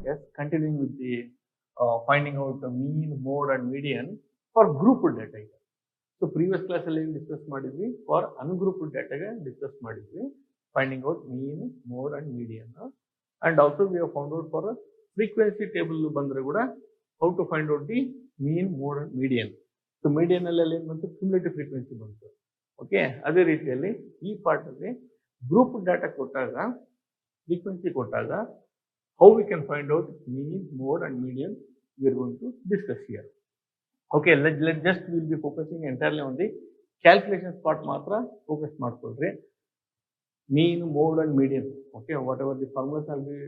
Yes, continuing with the finding out the mean, mode and median for grouped data. So previous class ಅಲ್ಲಿ discuss ಮಾಡಿದ್ವಿ for ungrouped data ಗೆ discuss ಮಾಡಿದ್ವಿ finding out mean, mode and median. And also we have found out for frequency table ಬಂದ್ರೆ ಕೂಡ how to find out the mean, mode and median. So median ಅಲ್ಲಿ ಏನು ಬಂತು cumulative frequency ಬಂತು. Okay, ಅದೇ ರೀತಿಯಲ್ಲಿ ಈ ಪಾರ್ಟ್ ಅಲ್ಲಿ ಗ್ರೂಪ್ ಡಾಟಾ ಕೊಟ್ಟಾಗ frequency ಕೊಟ್ಟಾಗ how we can find out mean, mode and median we are going to discuss here. Okay, let's just we'll be focusing entirely on the calculations part ಮಾತ್ರ focus ಮಾಡ್ಕೊಳ್ರಿ. Mean, mode and median. Okay, whatever the formulas I'll be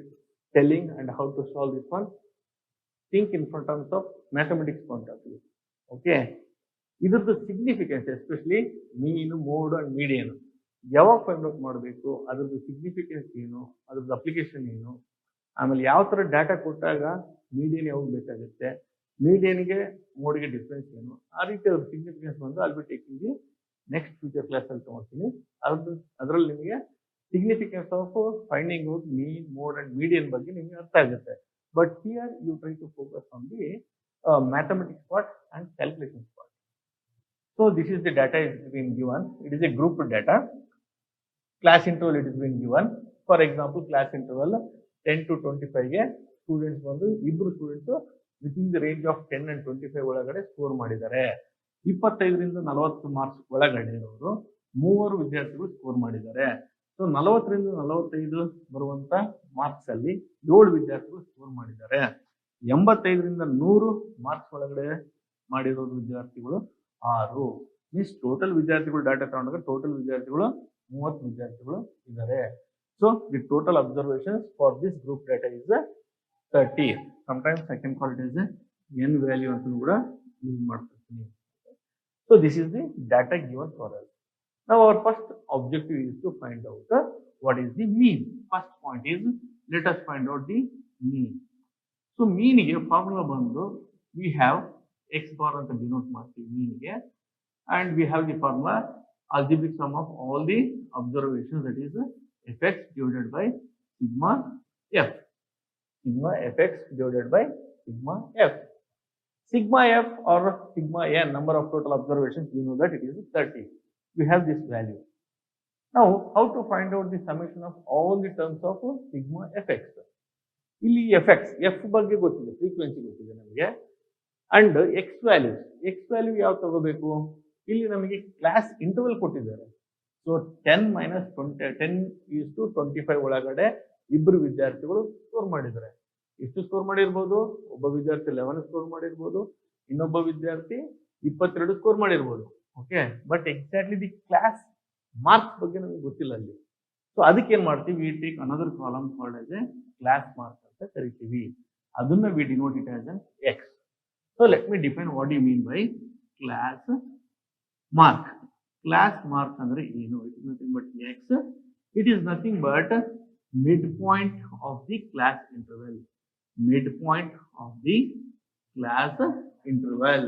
telling and how to solve this one, think in terms of mathematics point of view. Okay, ಇದ್ರದ್ದು significance, especially mean, mode and median ಯಾವಾಗ find out ಮಾಡಬೇಕು, ಅದ್ರದ್ದು significance ಏನು, ಅದ್ರದ್ದು application ಏನು, ಆಮೇಲೆ ಯಾವ ಥರ ಡಾಟಾ ಕೊಟ್ಟಾಗ ಮೀಡಿಯನ್ ಯಾವಾಗ ಬೇಕಾಗುತ್ತೆ, ಮೀಡಿಯನ್ಗೆ ಮೋಡ್ಗೆ ಡಿಫ್ರೆನ್ಸ್ ಏನು, ಆ ರೀತಿ ಅದ್ರ ಸಿಗ್ನಿಫಿಕೆನ್ಸ್ ಬಂದು ಅಲ್ಲಿ ಟೇಕಿಂಗ್ ದಿ ನೆಕ್ಸ್ಟ್ ಫ್ಯೂಚರ್ ಕ್ಲಾಸಲ್ಲಿ ತೊಗೊಳ್ತೀನಿ. ಅದರಲ್ಲಿ ನಿಮಗೆ significance of finding out mean, mode and median ಬಗ್ಗೆ ನಿಮಗೆ ಅರ್ಥ ಆಗುತ್ತೆ. But here you try to focus on the mathematics part and calculations part. So this is the data is being given. It is a grouped data. Class interval it is being given. For example, class interval 10 to 25 ಗೆ students ಬಂದು ಇಬ್ರು students within the range of 10 and 25 ಒಳಗಡೆ score ಮಾಡಿದ್ದಾರೆ. 25 ರಿಂದ 40 marks ಒಳಗಡೆ ಇರೋರು ಮೂವರು ವಿದ್ಯಾರ್ಥಿಗಳು ಸ್ಕೋರ್ ಮಾಡಿದ್ದಾರೆ. ಸೊ 40 ರಿಂದ 45 ಬರುವಂತ ಮಾರ್ಕ್ಸ್ ಅಲ್ಲಿ 7 ವಿದ್ಯಾರ್ಥಿಗಳು ಸ್ಕೋರ್ ಮಾಡಿದ್ದಾರೆ. 85 ರಿಂದ 100 ಮಾರ್ಕ್ಸ್ ಒಳಗಡೆ ಮಾಡಿರೋ ವಿದ್ಯಾರ್ಥಿಗಳು 6. ಮೀನ್ಸ್ ಟೋಟಲ್ ವಿದ್ಯಾರ್ಥಿಗಳು ಡಾಟಾ ತಗೊಂಡಾಗ ಟೋಟಲ್ ವಿದ್ಯಾರ್ಥಿಗಳು 30 ವಿದ್ಯಾರ್ಥಿಗಳು ಇದ್ದಾರೆ. So the total observations for this group data is 30. Sometimes I can call it is N value ಅಂತ ಕೂಡ ಯೂಸ್ ಮಾಡ್ತಿರ್ತೀನಿ. So this is the data given for us. Now our first objective is to find out what is the mean. First point is let us find out the mean. So mean ಗೆ formula ಬಂದು we have x bar ಅಂತ denote ಮಾಡ್ತೀವಿ mean ಗೆ, and we have the formula algebraic sum of all the observations, that is fx divided by sigma f. Sigma fx divided by sigma f. Sigma f or sigma n, number of total observations, we know that it is 30. We have this value. Now how to find out the summation of all the terms of sigma fx? ಇಲ್ಲಿ fx f ಬಗ್ಗೆ ಗೊತ್ತಿದೆ, frequency ಗೊತ್ತಿದೆ ನಮಗೆ, and X value ಯಾವ ತಗೋಬೇಕು, ಇಲ್ಲಿ ನಮಗೆ class interval ಕೊಟ್ಟಿದ್ದಾರೆ. ಸೊ 10 - 25 ಒಳಗಡೆ ಇಬ್ಬರು ವಿದ್ಯಾರ್ಥಿಗಳು ಸ್ಕೋರ್ ಮಾಡಿದ್ದಾರೆ. ಎಷ್ಟು ಸ್ಕೋರ್ ಮಾಡಿರ್ಬೋದು? ಒಬ್ಬ ವಿದ್ಯಾರ್ಥಿ 11 ಸ್ಕೋರ್ ಮಾಡಿರ್ಬೋದು, ಇನ್ನೊಬ್ಬ ವಿದ್ಯಾರ್ಥಿ 22 ಸ್ಕೋರ್ ಮಾಡಿರ್ಬೋದು. Okay, but exactly the class marks ಬಗ್ಗೆ ನಮಗೆ ಗೊತ್ತಿಲ್ಲ ಅಲ್ಲಿ. ಸೊ ಅದಕ್ಕೆ ಏನ್ ಮಾಡ್ತೀವಿ, we take another column called as a class mark ಅಂತ ಕರಿತೀವಿ. ಅದನ್ನ we denote it as an x. So let me define what do you mean by class mark. Class mark andre eno? It is nothing but x. It is nothing but midpoint of the class interval. Midpoint of the class interval.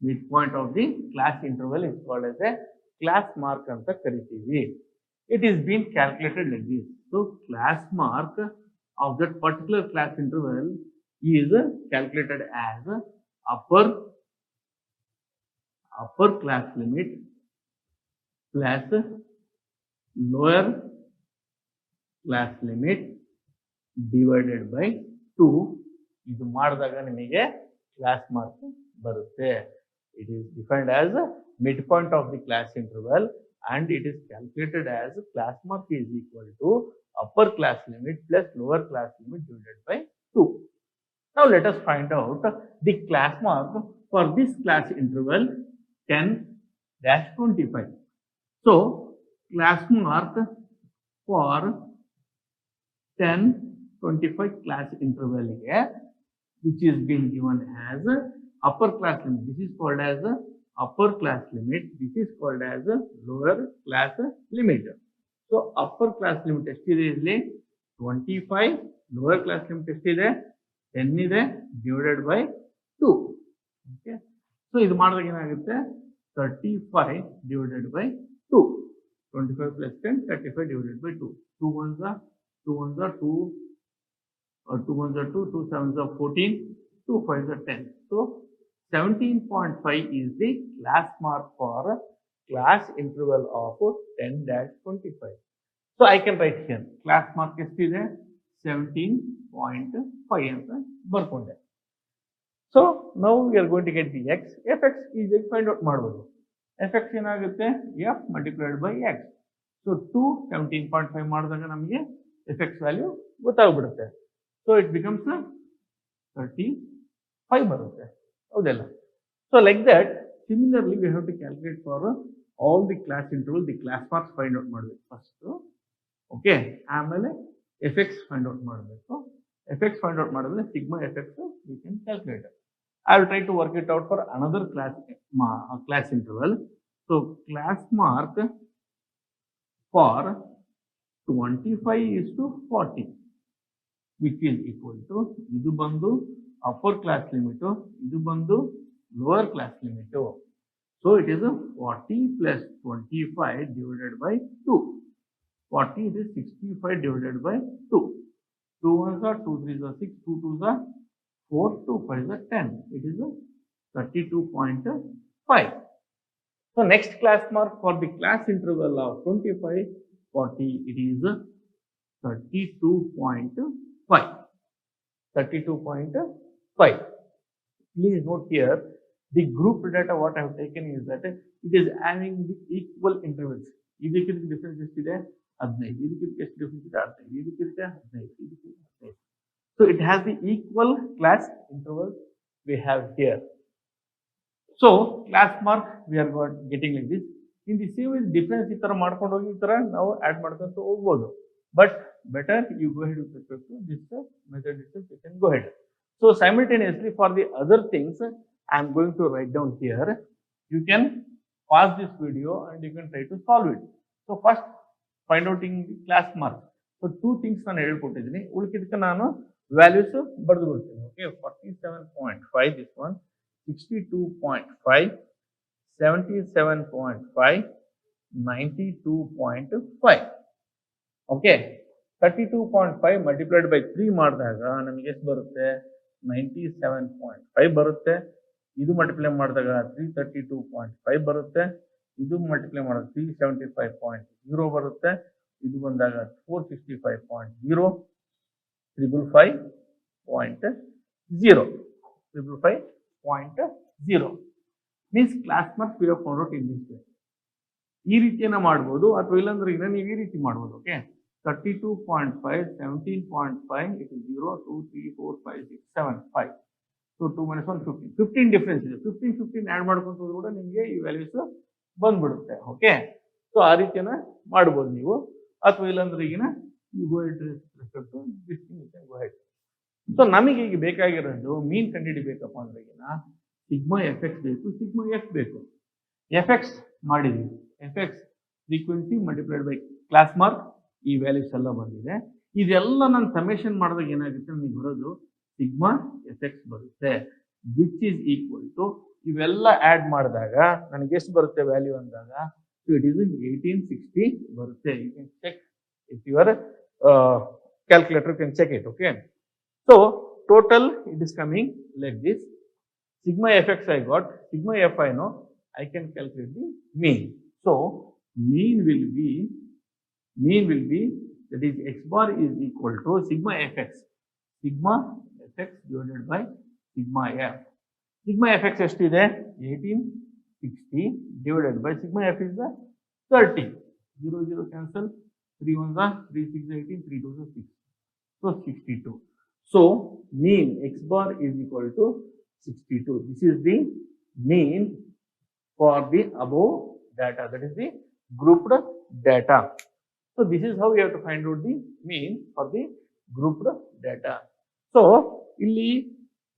Midpoint of the class interval is called as a class mark anta karitivi. It is being calculated like this. So class mark of that particular class interval is calculated as upper class limit plus lower class limit divided by 2. ಇದು ಮಾಡಿದಾಗ ನಿಮಗೆ class mark ಬರುತ್ತೆ. It is defined as midpoint of the class interval and it is calculated as class mark is equal to upper class limit plus lower class limit divided by 2. Now let us find out the class mark for this class interval 10-25. So class mark for 10-25 class interval here, which is being given as upper class limit. This is called as upper class limit. This is called as lower class limit. So upper class limit ಎಷ್ಟಿದೆ ಇಲ್ಲಿ 25, lower class limit ಎಷ್ಟಿದೆ 10 ಇದೆ divided by 2. Okay, so ಇದು ಮಾಡಿದಾಗ ಏನಾಗುತ್ತೆ 35 divided by 2. 25 plus 10, 35 divided by 2. 2 ones are 2, 2 ones are 2, 2 sevens are 14, 2 fives are 10. So 17.5 is the class mark for class interval of 10-25. So I can write here class mark ಎಷ್ಟಿದೆ 17.5 ಅಂತ ಬರ್ಕೊಂಡೆ. So now we are going to get the x. fx is find out ಮಾಡಬಹುದು. fx ಏನಾಗುತ್ತೆ f multiplied by x. So 2 17.5 ಮಾಡಿದಾಗ ನಮಗೆ fx value ಗೊತ್ತಾಗ್ಬಿಡುತ್ತೆ. So it becomes 35 ಬರುತ್ತೆ. ಹೌದಲ್ಲ? So like that, similarly we have to calculate for all the class interval, the class marks find out ಮಾಡಬೇಕು first. Okay, ಆಮೇಲೆ fx find out ಮಾಡಬೇಕು. fx find out ಮಾಡಿದ್ರೆ sigma fx we can calculate. I will try to work it out for another class interval. So class mark for 25:40, which is equal to idu bandu upper class limit, idu bandu lower class limit. So it is 40 plus 25 divided by 2. 40 is 65 divided by 2. 2 ones are 2 3s are 6, 2 2s are 4, 2 5s are 10. It is 32.5. So next class mark for the class interval of 25-40, it is 32.5. 32.5. Please note here, the group data what I have taken is that it is having the equal intervals. ಇದಕ್ಕೆ difference ಎಷ್ಟಿದೆ 15, ಇದಕ್ಕೆ ಎಷ್ಟು difference ಇದೆ 15, ಇದಕ್ಕೆ 15. So it has the equal class intervals we have here. So class mark we are getting like this. In the same way difference ಈ ತರ ಮಾಡ್ಕೊಂಡು ಹೋಗಿ ಈ ತರ ನಾವು ಆಡ್ ಮಾಡ್ಕೊಂತ ಹೋಗಬಹುದು. But better you go ahead with respect to this method itself, you can go ahead. So simultaneously for the other things I am going to write down here. You can pause this video and you can try to solve it. So first find out in the class mark. So two things ನಾನು ಹೇಳಿಕೊಟ್ಟಿದ್ದೀನಿ, ಉಳಿದಿದ್ದಕ್ಕೆ ನಾನು values ಬರೆದು ಬಿಡ್ತೀನಿ. Okay, 47.5 this one, 62.5, 77.5, 92.5. Okay, 32.5 multiplied by 3 ಮಾಡಿದಾಗ ನಮಗೆ ಎಷ್ಟು ಬರುತ್ತೆ 97.5 ಬರುತ್ತೆ. ಇದು ಮಲ್ಟಿಪ್ಲೈ ಮಾಡಿದಾಗ 332.5 ಬರುತ್ತೆ. ಇದು ಮಲ್ಟಿಪ್ಲೈ ಮಾಡಿದಾಗ 375.0 ಬರುತ್ತೆ. ಇದು ಬಂದಾಗ 465.0, 555.0 means class marks we have found out in this way. ಈ ರೀತಿಯನ್ನ ಮಾಡಬಹುದು ಅಥವಾ ಇಲ್ಲಾಂದ್ರೆ ನೀವು ಈ ರೀತಿ ಮಾಡಬಹುದು. Okay, 32.5, 17.5, it is 0, 2, 3, 4, 5, 6, 7, 5. So 2 minus 1, 15. 15 difference ಇದೆ. 15 ಆಡ್ ಮಾಡ್ಕೊಂತ ಹೋದ್ರು ಕೂಡ ನಿಮಗೆ ಈ ವ್ಯಾಲ್ಯೂಸ್ ಬಂದ್ಬಿಡುತ್ತೆ. ಓಕೆ, ಸೊ ಆ ರೀತಿಯನ್ನ ಮಾಡಬಹುದು ನೀವು, ಅಥವಾ ಇಲ್ಲಾಂದ್ರೆ ಈಗಿನ you go ahead respect to this thing you can go ahead. So ನಮಗೆ ಈಗ ಬೇಕಾಗಿರೋದು ಮೀನ್ ಕಂಡುಹಿಡಿಬೇಕಪ್ಪ ಅಂದ್ರೆ ಈಗಿನ ಸಿಗ್ಮಾ ಎಫ್ ಎಕ್ಸ್ ಬೇಕು, ಸಿಗ್ಮಾ ಎಫ್ ಬೇಕು. ಎಫ್ ಎಕ್ಸ್ ಮಾಡಿದ್ವಿ, F X frequency multiplied by class mark, ಈ ವ್ಯಾಲ್ಯೂಸ್ ಎಲ್ಲ ಬಂದಿದೆ. ಇದೆಲ್ಲ ನಾನು ಸಮೇಷನ್ ಮಾಡಿದಾಗ ಏನಾಗುತ್ತೆ ನನಗೆ ಬರೋದು ಸಿಗ್ಮಾ ಎಫ್ ಎಕ್ಸ್ ಬರುತ್ತೆ, ವಿಚ್ ಈಸ್ ಈಕ್ವಲ್ ಟು ಇವೆಲ್ಲ ಆಡ್ ಮಾಡಿದಾಗ ನನಗೆ ಎಷ್ಟು ಬರುತ್ತೆ ವ್ಯಾಲ್ಯೂ ಅಂದಾಗ ಇಟ್ ಈಸ್ 1860 ಬರುತ್ತೆ. You can check if your calculator can check it. Okay, so total it is coming like this. Sigma fx I got, sigma f I know, I can calculate the mean. So mean will be that is x bar is equal to sigma fx divided by sigma f. Sigma fx ಎಷ್ಟಿದೆ 1860 divided by sigma f is 30. 0 0 cancel, 3 1s are 3 6 18, 3 2s are 6, so 62. So mean x bar is equal to 62. This is the mean for the above data, that is the grouped data. So this is how we have to find out the mean for the grouped data. So illi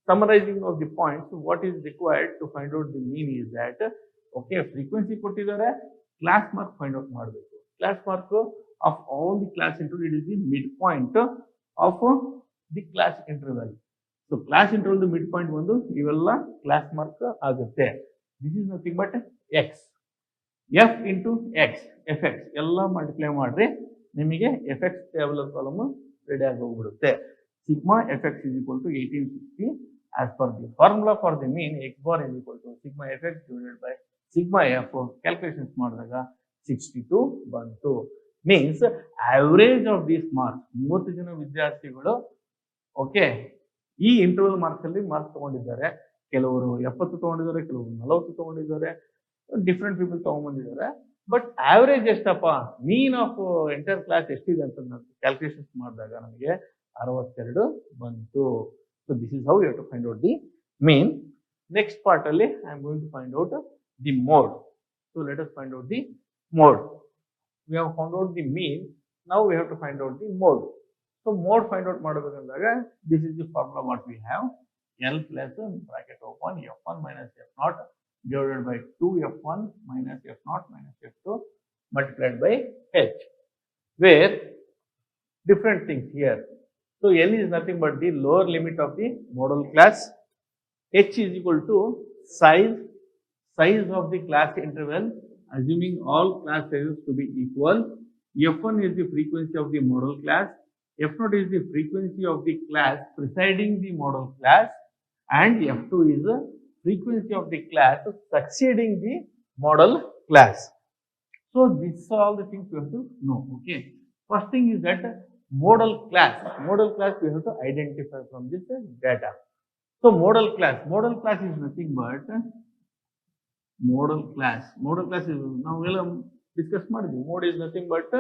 summarizing of the points, what is required to find out the mean is that okay, frequency ಕೊಟ್ಟಿದ್ದಾರೆ, class mark find out ಮಾಡಬೇಕು. Class mark of all the class interval, it is the midpoint of the class interval. So class interval the midpoint ಬಂದು ಇವೆಲ್ಲ class mark ಆಗುತ್ತೆ. This is nothing but x, f into x, fx ಎಲ್ಲ multiply ಮಾಡ್ರಿ ನಿಮಗೆ fx table column ready ಆಗಿ ಹೋಗ್ಬಿಡುತ್ತೆ. sigma fx is equal to 1860 as per the formula for the mean x bar is equal to sigma fx divided by sigma f calculations ಮಾಡಿದಾಗ 62 ಬಂತು. Means average of these marks 30 ಜನ ವಿದ್ಯಾರ್ಥಿಗಳು okay ಈ interval marks ಅಲ್ಲಿ marks ತಗೊಂಡಿದ್ದಾರೆ. ಕೆಲವರು 70 ತಗೊಂಡಿದ್ದಾರೆ, ಕೆಲವರು 40 ತಗೊಂಡಿದ್ದಾರೆ, ಡಿಫ್ರೆಂಟ್ ಪೀಪಲ್ ತಗೊಂಡ್ಬಂದಿದ್ದಾರೆ. ಬಟ್ ಆವರೇಜ್ ಎಷ್ಟಪ್ಪ, ಮೀನ್ ಆಫ್ ಎಂಟೈರ್ ಕ್ಲಾಸ್ ಎಷ್ಟಿದೆ ಅಂತ ಕ್ಯಾಲ್ಕುಲೇಷನ್ಸ್ ಮಾಡಿದಾಗ ನಮಗೆ 62 ಬಂತು. So this is how you have to find out the mean. Next part ಅಲ್ಲಿ I am going to find out the mode. So let us find out the mode. We have found out the mean. Now we have to find out the mode. So mode find out ಮಾಡಬೇಕಂದಾಗ this is the formula what we have. L plus bracket open f1 minus f0 divided by 2f1 minus f0 minus f2 multiplied by h. Where different things here. So L is nothing but the lower limit of the model class. H is equal to size of the class interval, assuming all class sizes to be equal. F1 is the frequency of the model class. F0 is the frequency of the class preceding the model class. And F2 is the frequency of the class succeeding the model class. So these are all the things we have to know. Okay. First thing is that model class. Model class we have to identify from this data. So model class is nothing but model class is ನಾವೆಲ್ಲ discuss ಮಾಡಿದ್ವಿ. Mode is nothing but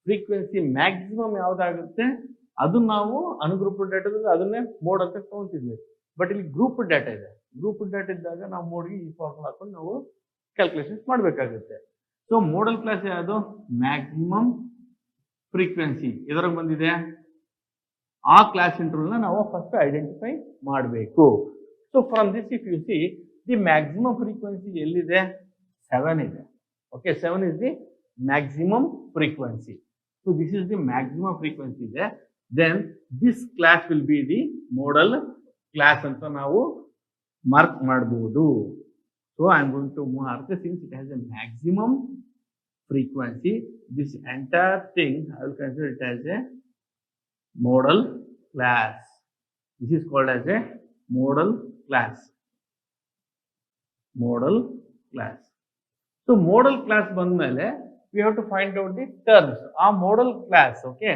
frequency maximum ಯಾವ್ದಾಗುತ್ತೆ ಅದು ನಾವು ungrouped ಡೇಟಾದಲ್ಲಿ ಅದನ್ನೇ mode ಅಂತ ತಗೊಂತಿದ್ವಿ. But ಇಲ್ಲಿ ಗ್ರೂಪ್ ಡೇಟಾ ಇದೆ. ಗ್ರೂಪ್ ಡೇಟಾ ಇದ್ದಾಗ ನಾವು ಮೋಡ್ಗೆ ಈ ಫಾರ್ಮುಲಾ ಹಾಕೊಂಡು ನಾವು ಕ್ಯಾಲ್ಕುಲೇಷನ್ಸ್ ಮಾಡಬೇಕಾಗುತ್ತೆ. ಸೊ ಮೋಡಲ್ ಕ್ಲಾಸ್ ಯಾವುದು, ಮ್ಯಾಕ್ಸಿಮಮ್ ಫ್ರೀಕ್ವೆನ್ಸಿ ಎದುರಾಗ ಬಂದಿದೆ, ಆ ಕ್ಲಾಸ್ ಇಂಟರ್ವಲ್ನ ನಾವು ಫಸ್ಟ್ ಐಡೆಂಟಿಫೈ ಮಾಡಬೇಕು. So from this if you see the maximum frequency ಎಲ್ಲಿದೆ, 7 ಇದೆ. Okay, 7 is the maximum frequency. So this is the maximum frequency there. Then this class will be the model class ಅಂತ ನಾವು mark ಮಾಡಬಹುದು. So I am going to mark since it has a maximum frequency, this entire thing I will consider it as a model class. This is called as a model class. Model class. So model class ಬಂದ್ಮೇಲೆ we have to find out the terms. Our model class, okay,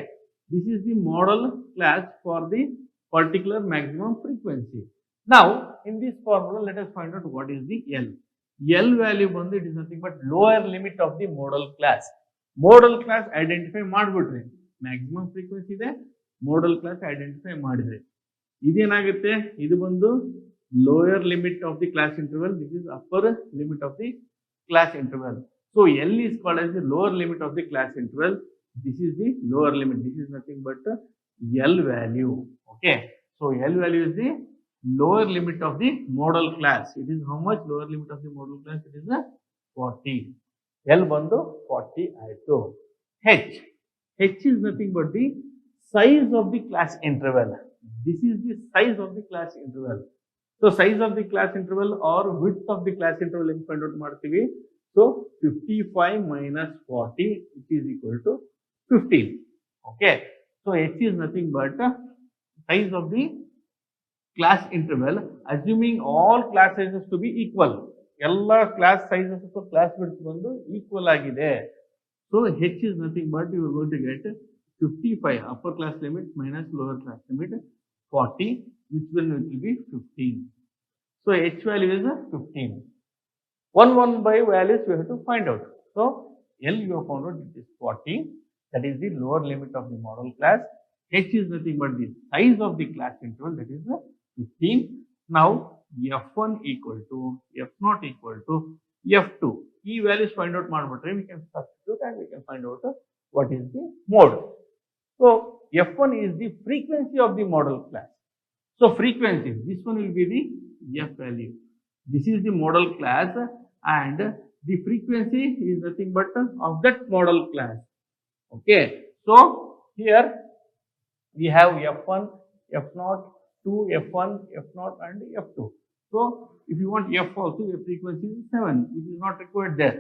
this is the model class for the particular maximum frequency. Now in this formula let us find out what is the L. L value ಬಂದು it is nothing but lower limit of the model class. Model class identify ಮಾಡಿಬಿಟ್ರಿ, maximum frequency ಇದೆ, model class identify ಮಾಡಿದ್ರಿ, ಇದೇನಾಗುತ್ತೆ, ಇದು ಬಂದು lower limit of the class interval, this is upper limit of the class interval. So L is called as the lower limit of the class interval. This is the lower limit. This is nothing but L value. Okay. So L value is the lower limit of the model class. It is how much lower limit of the model class? It is 40. L ಬಂದು 40 ಆಯ್ತು. H is nothing but the size of the class interval. This is the size of the class interval. So size of the class interval or width of the class interval in find out ಮಾಡ್ತೀವಿ. So 55 minus 40 which is equal to 15. Okay. So H is nothing but size of the class interval assuming all class sizes to be equal. ಎಲ್ಲ class sizes ಅಥವಾ class width ಬಂದು equal ಆಗಿದೆ. So H is nothing but you are going to get 55 upper class limit minus lower class limit 40, which will be 15. So H value is 15. 1 by values we have to find out. So L you have found out it is 40. That is the lower limit of the model class. H is nothing but the size of the class interval, that is 15. Now F1 equal to F0 equal to F2. Key values find out ಮಾಡ್ಬಿಟ್ರೆ we can substitute and we can find out what is the mode. So F1 is the frequency of the model class. So frequency, this one will be the F value. This is the model class and the frequency is nothing but of that model class. Okay. So here we have F1, F0, 2, F1, F0 and F2. So if you want F also, your frequency is 7, which is not required there.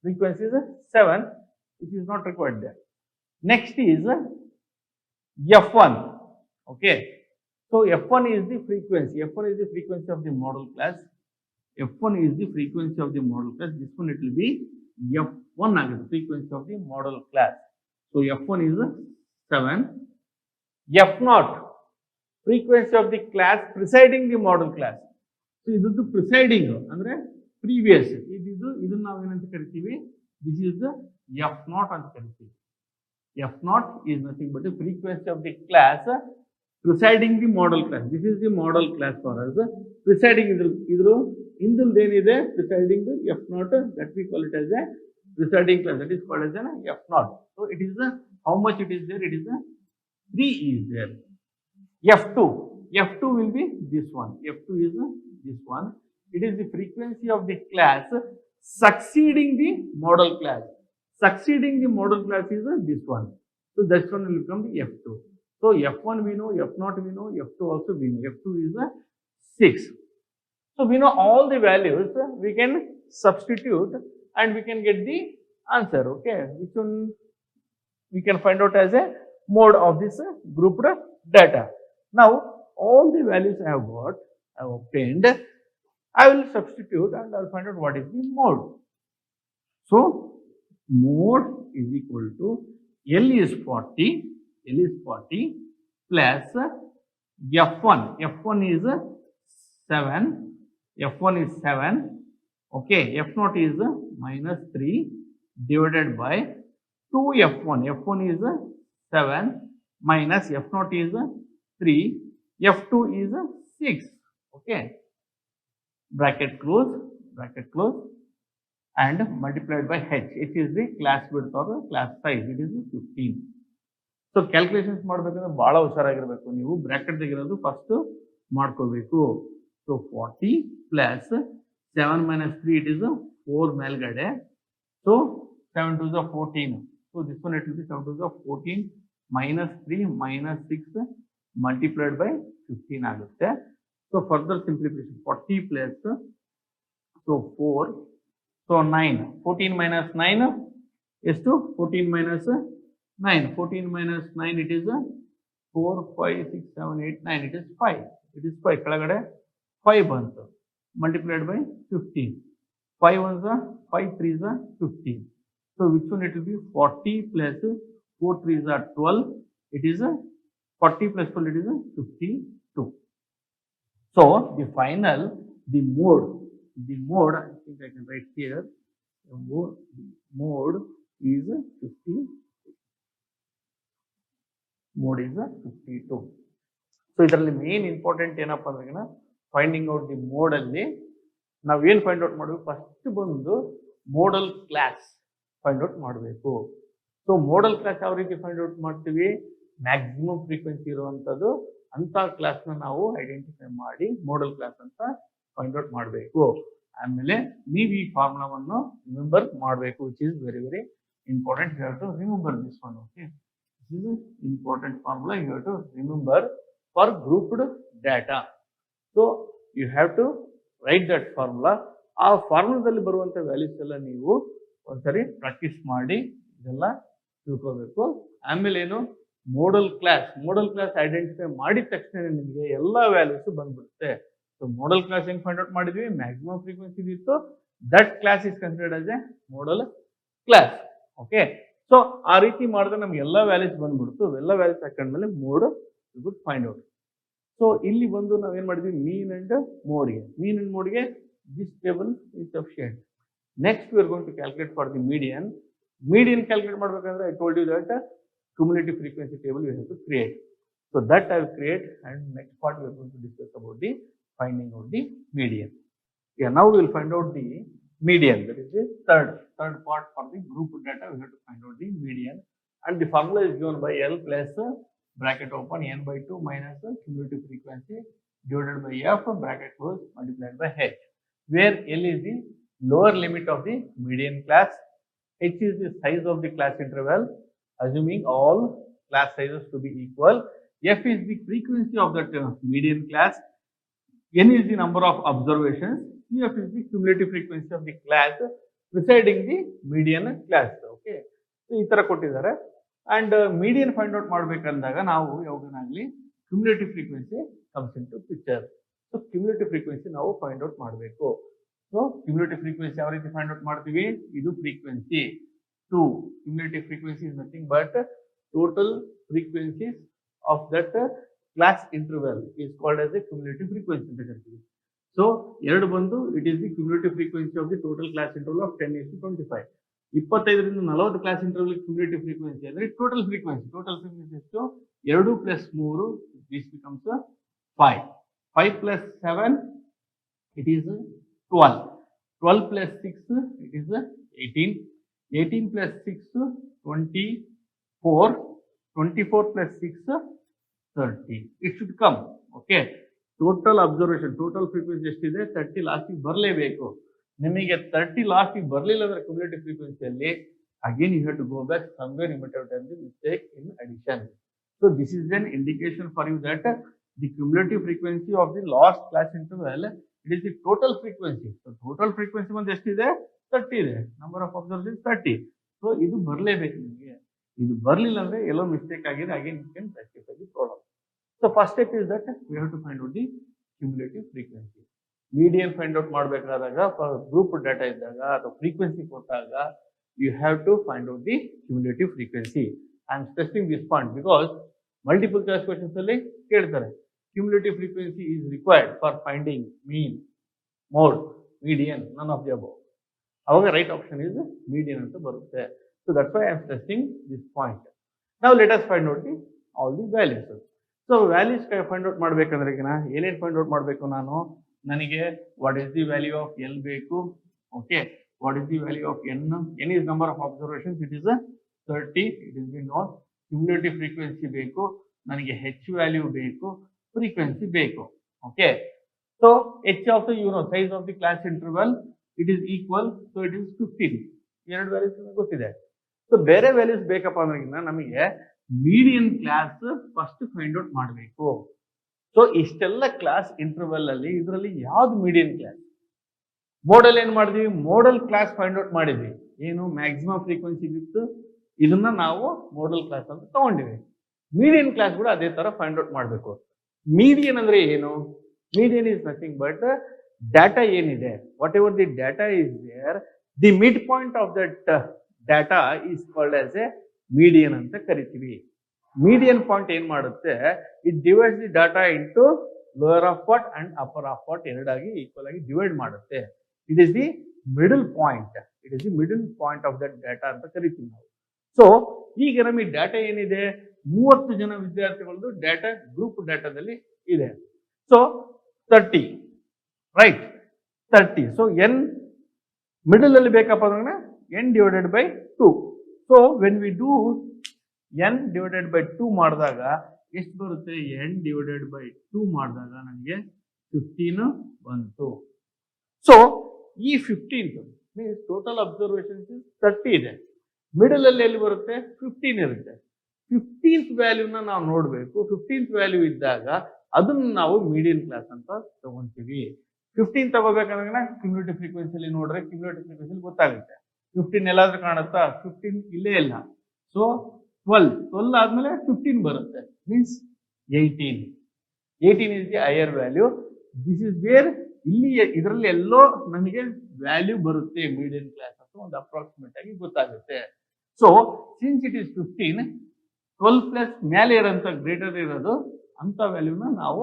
Frequency is 7, which is not required there. Next is F1. Okay. So F1 is the frequency. F1 is the frequency of the model class. F1 is the frequency of the model class. This one it will be F1 again, frequency of the model class. So F1 is 7. F0, frequency of the class presiding the model class. So this is the presiding, andre previous. This ನಾವು ಏನಂತ ಕರಿತೀವಿ? This is the F0 ಅಂತ ಕರಿತೀವಿ. F0 is nothing but the frequency of the class presiding the model class. This is the model class for us. Presiding idru indilde ಏನಿದೆ presiding the F0, that we call it as a presiding class. That is called as an F0. So it is the how much it is there? It is the 3 is there. F2 will be this one. F2 is this one. It is the frequency of the class succeeding the model class. Succeeding the model class is this one. So that one will become the F2. So F1 we know, F0 we know, F2 also we know. F2 is 6. So we know all the values. We can substitute and we can get the answer. Okay, which one we can find out as a mode of this grouped data. Now all the values I have got, I have obtained. I will substitute and I will find out what is the mode. So mode is equal to L is 40 plus F1. F1 is 7. F1 is 7. Okay, F0 is minus 3 divided by 2 F1. F1 is 7 minus F0 is 3. F2 is 6. Okay. Bracket close and multiplied by H. H is the class width or the class size. It is 15. So calculations ಮಾಡಬೇಕಂದ್ರೆ ಬಹಳ ಹುಷಾರಾಗಿರಬೇಕು ನೀವು. Bracket ತೆಗಿರೋದು first ಮಾಡ್ಕೋಬೇಕು. So 40 plus 7 minus 3 it is 4 ಮೇಲ್ಗಡೆ. So 7 to the 14. So this one it will be 7 to the 14 minus 3 minus 6 multiplied by 15 ಆಗುತ್ತೆ. So further simplification, 40 plus, so 4, so 9, 14 minus 9 is to 14 minus 9, 14 minus 9 it is 4, 5, 6, 7, 8, 9, it is 5, it is 5, ಕೆಳಗಡೆ 5 ಬಂತು, multiplied by 15, 5 ones are 5 3s are 15, so which one it will be 40 plus 4 3s are 12, it is 40 plus 12 it is 52. So the final, the mode, I think I can write here, the mode is 52. Mode is 52. So ಇದರಲ್ಲಿ main important ಏನಪ್ಪಾ ಅಂದ್ರೆ finding out the mode ಅಲ್ಲಿ ನಾವು ಏನು find out ಮಾಡಬೇಕು, first ಬಂದು modal class find out ಮಾಡಬೇಕು. So modal class ಯಾವ ರೀತಿ ಫೈಂಡ್ ಔಟ್ ಮಾಡ್ತೀವಿ, ಮ್ಯಾಕ್ಸಿಮಮ್ ಫ್ರೀಕ್ವೆನ್ಸಿ ಇರುವಂತದ್ದು ಅಂತ ಕ್ಲಾಸ್ ನ ನಾವು ಐಡೆಂಟಿಫೈ ಮಾಡಿ ಮೋಡಲ್ ಕ್ಲಾಸ್ ಅಂತ ಫೈಂಡ್ ಔಟ್ ಮಾಡಬೇಕು. ಆಮೇಲೆ ನೀವು ಈ ಫಾರ್ಮುಲಾವನ್ನು ರಿಮೆಂಬರ್ ಮಾಡಬೇಕು, which is very very important. You have to remember this one. Okay, this is important formula you have to remember for grouped data. So you have to write that formula. ಆ ಫಾರ್ಮುಲಾದಲ್ಲಿ ಬರುವಂತ values ಎಲ್ಲ ನೀವು ಒಂದ್ಸರಿ practice ಮಾಡಿ ಇದೆಲ್ಲ ತಿಳ್ಕೋಬೇಕು. ಆಮೇಲೆ ಏನು, ಮೋಡಲ್ ಕ್ಲಾಸ್ ಐಡೆಂಟಿಫೈ ಮಾಡಿದ ತಕ್ಷಣ ನಿಮಗೆ ಎಲ್ಲ ವ್ಯಾಲ್ಯೂಸ್ ಬಂದ್ಬಿಡುತ್ತೆ. ಸೊ ಮೋಡಲ್ ಕ್ಲಾಸ್ ಹೆಂಗ್ ಫೈಂಡ್ ಔಟ್ ಮಾಡಿದ್ವಿ, ಮ್ಯಾಕ್ಸಿಮಮ್ ಫ್ರೀಕ್ವೆನ್ಸಿ ಇತ್ತು, that class is considered as a modal class. Okay, so ಆ ರೀತಿ ಮಾಡಿದ್ರೆ ನಮ್ಗೆ ಎಲ್ಲ ವ್ಯಾಲ್ಯೂಸ್ ಬಂದ್ಬಿಡ್ತು. ಎಲ್ಲ ವ್ಯಾಲ್ಯೂಸ್ ಹಾಕೊಂಡ್ಮೇಲೆ mode you could find out. So ಇಲ್ಲಿ ಬಂದು ನಾವೇನ್ ಮಾಡಿದ್ವಿ, ಮೀನ್ ಅಂಡ್ ಮೋಡ್ಗೆ this table is sufficient. Next we are going to calculate for the median calculate ಮಾಡ್ಬೇಕಂದ್ರೆ I told you that cumulative frequency table we have to create. So that I will create, and next part we are going to discuss about the finding out the median. Yeah, now we will find out the median. That is the third part for the group data. We have to find out the median, and the formula is given by L plus bracket open n by 2 minus cumulative frequency divided by f bracket close multiplied by h, where L is the lower limit of the median class, h is the size of the class interval, assuming all class sizes to be equal, f is the frequency of that median class, n is the number of observations, cf is the cumulative frequency of the class presiding the median class. Okay, so ಈ ತರ ಕೊಟ್ಟಿದ್ದಾರೆ. And median find out ಮಾಡ್ಬೇಕಂದಾಗ ನಾವು ಯಾವಾಗನಾಗ್ಲಿ cumulative frequency comes into picture. So cumulative frequency ನಾವು find out ಮಾಡಬೇಕು. So cumulative frequency ಯಾವ ರೀತಿ find out ಮಾಡ್ತೀವಿ? ಇದು frequency 2. Cumulative frequency is nothing but total frequencies of that class interval is called as a cumulative frequency ಅಂತ ಕರಿತೀವಿ. So ಎರಡು ಬಂದು it is the cumulative frequency of the total class interval of 10:25. 25ರಿಂದ 40 class interval cumulative frequency ಅಂದ್ರೆ total frequency ಎಷ್ಟು 2 + 3 this becomes 5 5 + 7 it is 12 12 + 6 it is 18 18 + 6 24 24 + 6 30 it should come. Okay, total observation total frequency ಎಷ್ಟಿದೆ 30 last ಗೆ ಬರಲೇಬೇಕು. ನಿಮಗೆ 30 last ಗೆ ಬರಲಿಲ್ಲ ಅಂದ್ರೆ cumulative ಫ್ರೀಕ್ವೆನ್ಸಿಯಲ್ಲಿ again you have to go back somewhere you might have done the mistake in addition. So this is an indication for you that the cumulative frequency of the last class interval it is the total frequency. So total frequency ಒಂದು ಎಷ್ಟಿದೆ 30 ಇದೆ, number of observations 30. So ಇದು ಬರಲೇಬೇಕು. ನಿಮಗೆ ಇದು ಬರಲಿಲ್ಲ ಅಂದ್ರೆ ಎಲ್ಲೋ mistake ಆಗಿದೆ, again you can rectify the problem. So first step is that we have to find out the cumulative frequency. Median find out ಮಾಡಬೇಕಾದಾಗ ಗ್ರೂಪ್ ಡಾಟಾ ಇದ್ದಾಗ ಅಥವಾ ಫ್ರೀಕ್ವೆನ್ಸಿ ಕೊಟ್ಟಾಗ you have to find out the cumulative frequency. I am stressing this point because multiple choice questions ಅಲ್ಲಿ ಕೇಳ್ತಾರೆ cumulative frequency is required for finding mean, mode, median, none of the above. ಅವಾಗ right option is median ಅಂತ ಬರುತ್ತೆ. So that's why I am stressing this point. Now let us find out all the values. So values find out ಮಾಡಬೇಕಂದ್ರೆ ಈಗ ಏನೇನು find out ಮಾಡಬೇಕು ನಾನು ನನಗೆ what is the value of L ಬೇಕು. Okay, what is the value of N? N is number of observations, it is a 30, it is been known. Cumulative frequency ಬೇಕು, ನನಗೆ H value ಬೇಕು, frequency ಬೇಕು. Okay, so H also you know size of the class interval it is equal, so it is 15. ಎರಡು values ಗೊತ್ತಿದೆ. So ಬೇರೆ values ಬೇಕಪ್ಪ ಅಂದ್ರೆ ನಮಗೆ median class first find out ಮಾಡಬೇಕು. ಸೊ ಇಷ್ಟೆಲ್ಲ ಕ್ಲಾಸ್ ಇಂಟರ್ವಲ್ ಅಲ್ಲಿ ಇದರಲ್ಲಿ ಯಾವ್ದು ಮೀಡಿಯನ್ ಕ್ಲಾಸ್? ಮೋಡಲ್ ಏನ್ ಮಾಡಿದ್ವಿ? ಮೋಡಲ್ ಕ್ಲಾಸ್ ಫೈಂಡ್ ಔಟ್ ಮಾಡಿದ್ವಿ. ಏನು ಮ್ಯಾಕ್ಸಿಮಮ್ ಫ್ರೀಕ್ವೆನ್ಸಿ ಇತ್ತು, ಇದನ್ನ ನಾವು ಮೋಡಲ್ ಕ್ಲಾಸ್ ಅಂತ ತಗೊಂಡಿವಿ. ಮೀಡಿಯನ್ ಕ್ಲಾಸ್ ಕೂಡ ಅದೇ ತರ ಫೈಂಡ್ ಔಟ್ ಮಾಡಬೇಕು. ಮೀಡಿಯನ್ ಅಂದ್ರೆ ಏನು? Median is nothing but data ಏನಿದೆ, whatever the data is there, the mid point of that data is called as a median ಅಂತ ಕರಿತೀವಿ. ಮೀಡಿಯನ್ ಪಾಯಿಂಟ್ ಏನ್ ಮಾಡುತ್ತೆ? It divides the data into lower half part and upper half part ಎರಡಾಗಿ equal ಆಗಿ divide ಮಾಡುತ್ತೆ. It is the middle point, it is the middle point of that data ಅಂತ ಕರಿತೀವಿ ನಾವು. ಸೊ ಈಗ ನಮಗೆ ಡಾಟಾ ಏನಿದೆ, 30 ಜನ ವಿದ್ಯಾರ್ಥಿಗಳದ್ದು ಡಾಟಾ ಗ್ರೂಪ್ ಡಾಟಾದಲ್ಲಿ ಇದೆ. So 30 right, 30. So N middle ಅಲ್ಲಿ ಬೇಕಪ್ಪ ಅಂದ್ರೆ n divided by 2. So when we do n divided by 2 ಮಾಡಿದಾಗ ಎಷ್ಟು ಬರುತ್ತೆ? n divided by 2 ಮಾಡಿದಾಗ ನನಗೆ 15 ಬಂತು. ಸೊ ಈ 15 ಮೀನ್ಸ್ ಟೋಟಲ್ ಅಬ್ಸರ್ವೇಷನ್ಸ್ 30 ಇದೆ, ಮಿಡಲ್ ಅಲ್ಲಿ ಎಲ್ಲಿ ಬರುತ್ತೆ? 15 ಇರುತ್ತೆ. 15th ವ್ಯಾಲ್ಯೂನ ನಾವು ನೋಡಬೇಕು. 15th ವ್ಯಾಲ್ಯೂ ಇದ್ದಾಗ ಅದನ್ನ ನಾವು ಮೀಡಿಯನ್ ಕ್ಲಾಸ್ ಅಂತ ತಗೊಂತೀವಿ. 15 ತಗೋಬೇಕಂದ್ರೆ ಕ್ಯುಮುಲೇಟಿವ್ ಫ್ರೀಕ್ವೆನ್ಸಿಲಿ ನೋಡ್ರೆ ಕ್ಯುಮುಲೇಟಿವ್ ಫ್ರೀಕ್ವೆನ್ಸಿ ಗೊತ್ತಾಗುತ್ತೆ. 15 ಎಲ್ಲಾದ್ರೂ ಕಾಣುತ್ತಾ? 15 ಇಲ್ಲೇ ಇಲ್ಲ. ಸೊ 12 ಆದ್ಮೇಲೆ 15 ಬರುತ್ತೆ, means 18. 18 is the higher value. This is where ಇಲ್ಲಿ ಇದರಲ್ಲಿ ಎಲ್ಲೋ ನಮಗೆ ವ್ಯಾಲ್ಯೂ ಬರುತ್ತೆ ಮೀಡಿಯನ್ ಕ್ಲಾಸ್ ಅಂತ ಒಂದು ಅಪ್ರಾಕ್ಸಿಮೇಟ್ ಆಗಿ ಗೊತ್ತಾಗುತ್ತೆ. So since it is 15, 12 plus ಮೇಲೆ ಇರೋಂಥ ಗ್ರೇಟರ್ ಇರೋದು ಅಂತ ವ್ಯಾಲ್ಯೂನ ನಾವು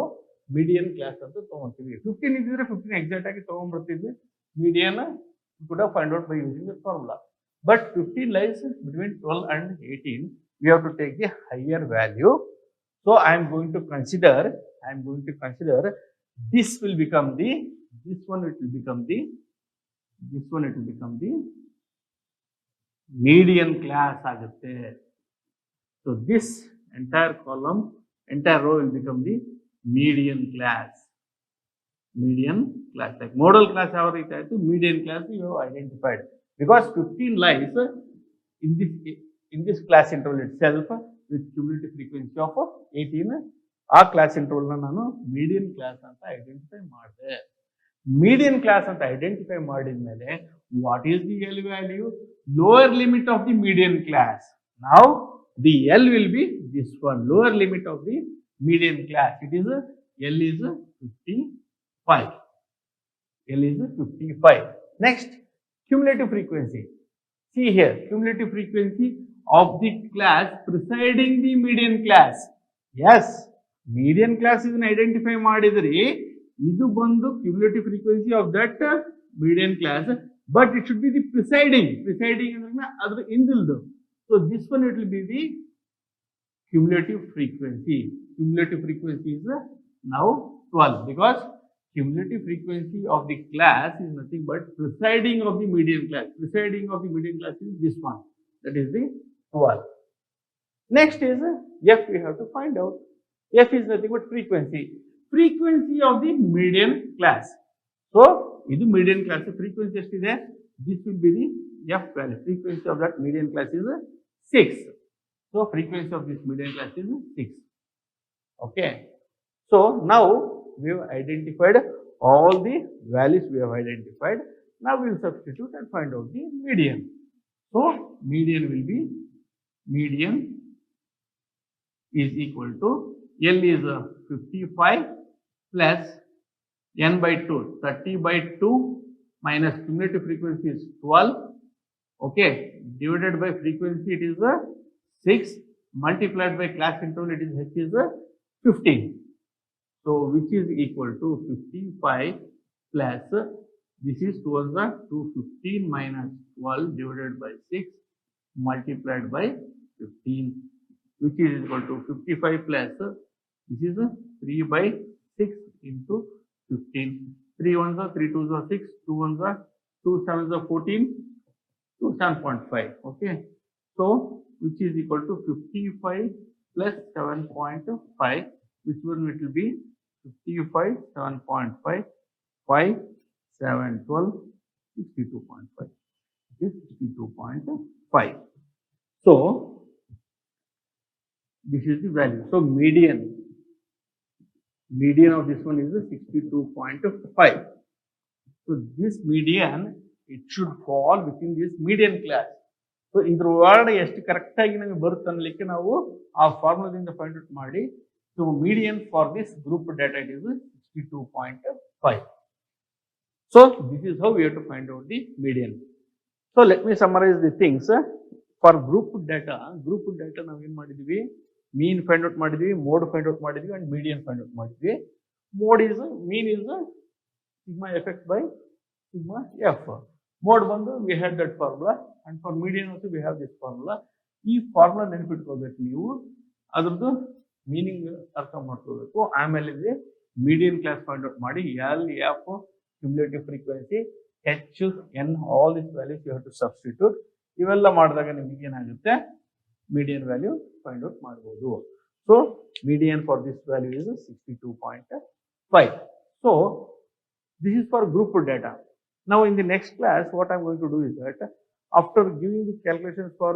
ಮೀಡಿಯನ್ ಕ್ಲಾಸ್ ಅಂತ ತಗೊಂತೀವಿ. 15 ಇದ್ದಿದ್ರೆ 15 ಎಕ್ಸಾಕ್ಟ್ ಆಗಿ ತಗೊಂಡ್ಬರ್ತಿದ್ವಿ. Median could have find out by using the formula, but 15 lies between 12 and 18. We have to take the higher value. So I am going to consider this will become the, this one it will become the median class agutte. So this entire column, entire row will become the median class. Like model class ಯಾವ ರೀತಿ ಆಯ್ತು, median class you have identified because 15 lies in this class interval itself with cumulative frequency of 18. ಆ class interval ನಾನು median class ಅಂತ identify ಮಾಡಿದೆ. Median class ಅಂತ identify ಮಾಡಿದ್ಮೇಲೆ what is the L value? Lower limit of the median class. Now the L will be this one, lower limit of the median class. It is L is 55. L is 55. Next, cumulative frequency. See here, cumulative frequency of the class preceding the median class. Yes, median class is identify ಮಾಡಿದ್ರಿ ಇದು ಬಂದು cumulative frequency of that median class, but it should be the preceding ಅಂದ್ರೆ ಅದರ ಹಿಂದಿಲ್ದು. So this one it will be the cumulative frequency. Cumulative frequency is now 12 because cumulative frequency of the class is nothing but preceding of the median class. Preceding of the median class is this one. That is the 12. Next is F we have to find out. F is nothing but frequency. Frequency of the median class. So, this median class frequency is there. This will be the F value. Frequency of that median class is 6. So, frequency of this median class is 6. Okay. So, now we have identified all the values we have identified. Now, we will substitute and find out the median. So, median will be median is equal to L is 55 plus n by 2, 30 by 2 minus cumulative frequency is 12. Okay, divided by frequency it is 6 multiplied by class interval it is H is 15. So which is equal to 55 plus this is towards the 215 minus 12 divided by 6 multiplied by 15, which is equal to 55 plus this is 3 by 6 into 15. 3 ones are 3 2s are 6, 2 ones are 2 7s are 14, 2 7.5. Okay, so which is equal to 55 plus 7.5, which one it will be 55 7.5 5 7 12 62.5. It is 62.5. So this is the value. So median of this one is 62.5. So this median it should fall within this median class. So ಇದರ ಒಳಗಡೆ ಎಷ್ಟು correct ಆಗಿ ನಮಗೆ ಬರುತ್ತೆ ಅನ್ನಲಿಕ್ಕೆ ನಾವು ಆ ಫಾರ್ಮುಲಾದಿಂದ find out ಮಾಡಿ. So median for this group data it is 62.5. So this is how we have to find out the median. So let me summarize the things. For group data ನಾವು ಏನು ಮಾಡಿದ್ವಿ, mean find out ಮಾಡಿದ್ವಿ, mode find out ಮಾಡಿದ್ವಿ and median find out ಮಾಡಿದ್ವಿ. Mean is sigma fx by sigma f. Mode ಬಂದು we had that formula, and for median also we have this formula. ಈ formula ನೆನಪಿಟ್ಕೋಬೇಕು ನೀವು, ಅದ್ರದ್ದು meaning ಅರ್ಥ ಮಾಡ್ಕೋಬೇಕು. ಆಮೇಲೆ ಮೀಡಿಯನ್ ಕ್ಲಾಸ್ ಫೈಂಡ್ ಔಟ್ ಮಾಡಿ L F cumulative frequency H n all these values you have to substitute. ಇವೆಲ್ಲ ಮಾಡಿದಾಗ ನಿಮಗೆ ಏನಾಗುತ್ತೆ, median value find out ಮಾಡಬಹುದು. So median for this value is 62.5. So this is for group data. Now in the next class what I am going to do is that after giving the calculations for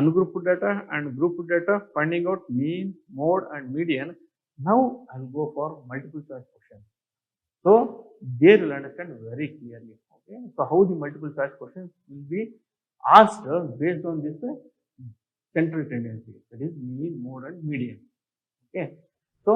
ungrouped data and grouped data, finding out mean, mode and median, now I will go for multiple choice questions. So they will understand very clearly. Okay, so how the multiple choice questions will be asked based on this central tendency, that is mean, mode and median. Okay, so